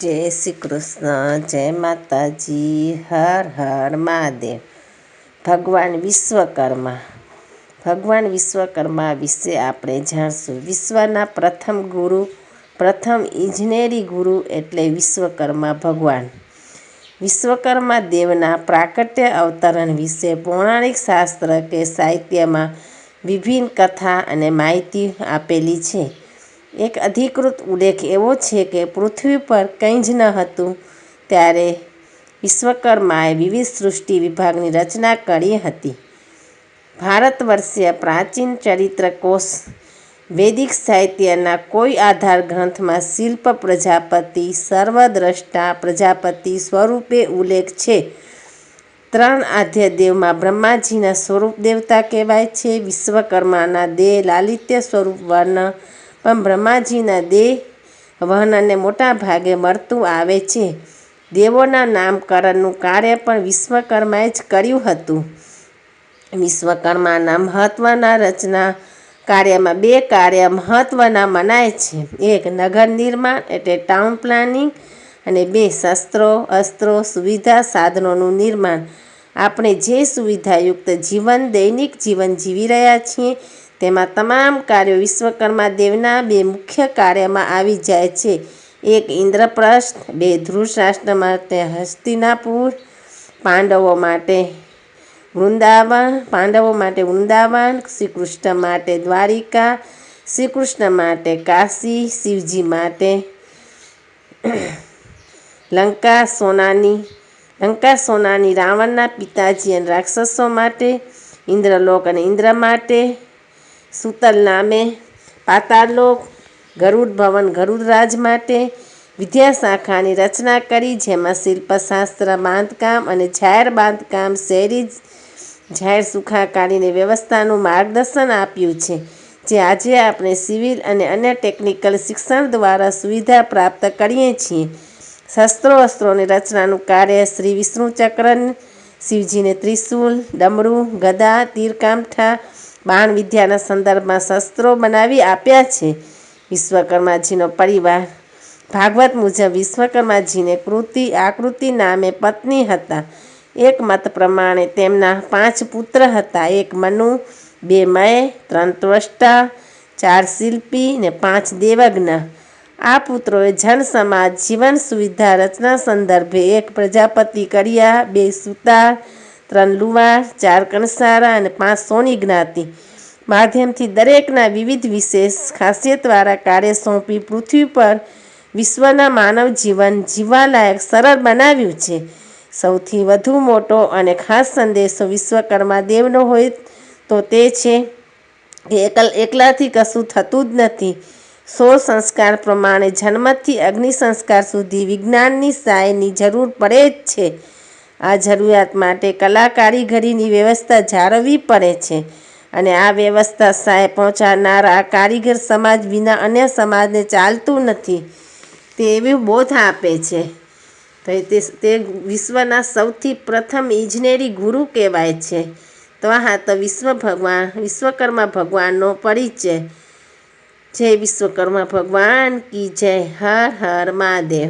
जय श्री कृष्ण। जय माताजी। हर हर महादेव। ભગવાન વિશ્વકર્મા વિશે આપણે જાણશું। વિશ્વના પ્રથમ ગુરુ, પ્રથમ ઇજનેરી ગુરુ એટલે વિશ્વકર્મા ભગવાન। વિશ્વકર્મા દેવના પ્રાકટ્ય અવતરણ વિશે પૌરાણિક શાસ્ત્ર કે સાહિત્યમાં વિભિન્ન કથા અને માહિતી આપેલી છે। એક અધિકૃત ઉલ્લેખ એવો છે કે પૃથ્વી પર કંઈ જ ન હતું ત્યારે વિશ્વકર્માએ વિવિધ સૃષ્ટિ વિભાગની રચના કરી હતી। ભારતવર્ષીય પ્રાચીન ચરિત્રકોશ વૈદિક સાહિત્યના કોઈ આધાર ગ્રંથમાં શિલ્પ પ્રજાપતિ, સર્વદ્રષ્ટા પ્રજાપતિ સ્વરૂપે ઉલ્લેખ છે। 3 આદ્ય દેવમાં બ્રહ્માજીના સ્વરૂપ દેવતા કહેવાય છે। વિશ્વકર્માના દેહ લાલિત્ય સ્વરૂપ વર્ણન પણ બ્રહ્માજીના દેહ વહનને મોટા ભાગે મળતું આવે છે। દેવોના નામકરણનું કાર્ય પણ વિશ્વકર્માએ જ કર્યું હતું। વિશ્વકર્માના મહત્વના રચના કાર્યમાં 2 કાર્ય મહત્વના મનાય છે। 1 નગર નિર્માણ એટલે ટાઉન પ્લાનિંગ અને 2 શસ્ત્રો, અસ્ત્રો, સુવિધા સાધનોનું નિર્માણ। આપણે જે સુવિધાયુક્ત જીવન દૈનિક જીવન જીવી રહ્યા છીએ તેમાં તમામ કાર્યો વિશ્વકર્મા દેવના 2 મુખ્ય કાર્યમાં આવી જાય છે। 1 ઇન્દ્રપ્રસ્થ, 2 ધૃતરાષ્ટ્ર માટે હસ્તિનાપુર, પાંડવો માટે વૃંદાવન, શ્રી કૃષ્ણ માટે દ્વારિકા, શ્રી કૃષ્ણ માટે કાશી, શિવજી માટે લંકા સોનાની, રાવણના પિતાજી અને રાક્ષસો માટે ઇન્દ્રલોક અને ઇન્દ્ર માટે, સૂતલ નામે પાતાળલોક, ગરુડ ભવન ગરુડરાજ માટે વિદ્યાશાખાની રચના કરી, જેમાં શિલ્પશાસ્ત્ર, બાંધકામ અને જાહેર બાંધકામ, શહેરી જાહેર સુખાકારીની વ્યવસ્થાનું માર્ગદર્શન આપ્યું છે, જે આજે આપણે સિવિલ અને અન્ય ટેકનિકલ શિક્ષણ દ્વારા સુવિધા પ્રાપ્ત કરીએ છીએ। શસ્ત્રો અસ્ત્રોની રચનાનું કાર્ય શ્રી વિષ્ણુ ચક્ર, શિવજીને ત્રિશૂલ, ડમરું, ગદા, તીરકામઠા, બાણ વિદ્યાના સંદર્ભમાં શસ્ત્રો બનાવી આપ્યા છે। વિશ્વકર્માજીનો પરિવાર ભાગવત મુજબ વિશ્વકર્માજીને આકૃતિ નામે પત્ની હતા। એક મત પ્રમાણે તેમના 5 પુત્ર હતા। 1 મનુ, 2 મય, 3 ત્વષ્ટા, 4 શિલ્પી ને 5 દેવજ્ઞ। આ પુત્રોએ જન સમાજ, જીવન સુવિધા રચના સંદર્ભે 1 પ્રજાપતિ કર્યા, 2 સુતાર, 3 લુહાર, 4 કણસારા અને 5 સોની જ્ઞાતિ માધ્યમથી દરેકના વિવિધ વિશેષ ખાસિયતવાળા કાર્ય સોંપી પૃથ્વી પર વિશ્વના માનવ જીવન જીવવા લાયક સરળ બનાવ્યું છે। સૌથી વધુ મોટો અને ખાસ સંદેશો વિશ્વકર્મા દેવનો હોય તો તે છે કે એકલાથી કશું થતું જ નથી। 16 સંસ્કાર પ્રમાણે જન્મથી અગ્નિ સંસ્કાર સુધી વિજ્ઞાનની સહાયની જરૂર પડે જ છે। આ જરૂરિયાત માટે કલા કારીગરીની વ્યવસ્થા જાળવવી પડે છે અને આ વ્યવસ્થા સહાય પહોંચાડનારા આ કારીગર સમાજ વિના અન્ય સમાજને ચાલતું નથી તેવી બોધ આપે છે। તે વિશ્વના સૌથી પ્રથમ ઇજનેરી ગુરુ કહેવાય છે। તો આ તો વિશ્વકર્મા ભગવાનનો પરિચય। જય વિશ્વકર્મા ભગવાન કી જય। હર હર મહાદેવ।